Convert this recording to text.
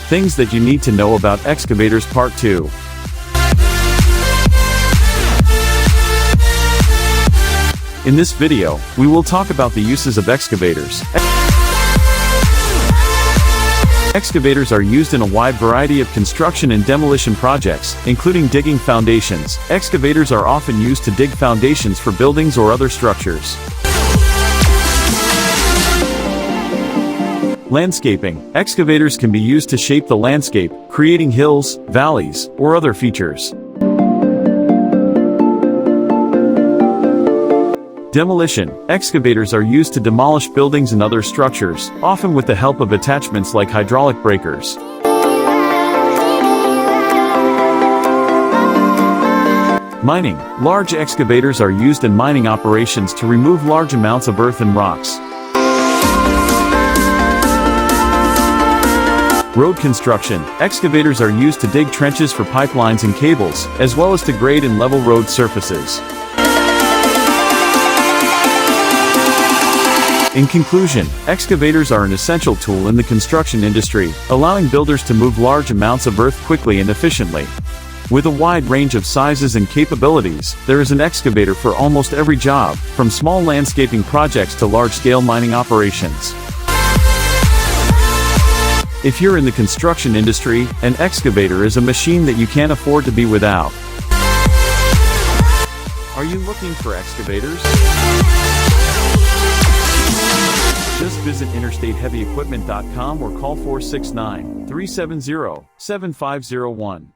Things that you need to know about excavators Part 2. In this video, we will talk about the uses of excavators. Excavators are used in a wide variety of construction and demolition projects, including digging foundations. Excavators are often used to dig foundations for buildings or other structures. Landscaping. Excavators can be used to shape the landscape, creating hills, valleys, or other features. Demolition. Excavators are used to demolish buildings and other structures, often with the help of attachments like hydraulic breakers. Mining. Large excavators are used in mining operations to remove large amounts of earth and rocks. Road construction. Excavators are used to dig trenches for pipelines and cables, as well as to grade and level road surfaces. In conclusion, excavators are an essential tool in the construction industry, allowing builders to move large amounts of earth quickly and efficiently. With a wide range of sizes and capabilities, there is an excavator for almost every job, from small landscaping projects to large-scale mining operations. If you're in the construction industry, an excavator is a machine that you can't afford to be without. Are you looking for excavators? Just visit interstateheavyequipment.com or call 469-370-7501.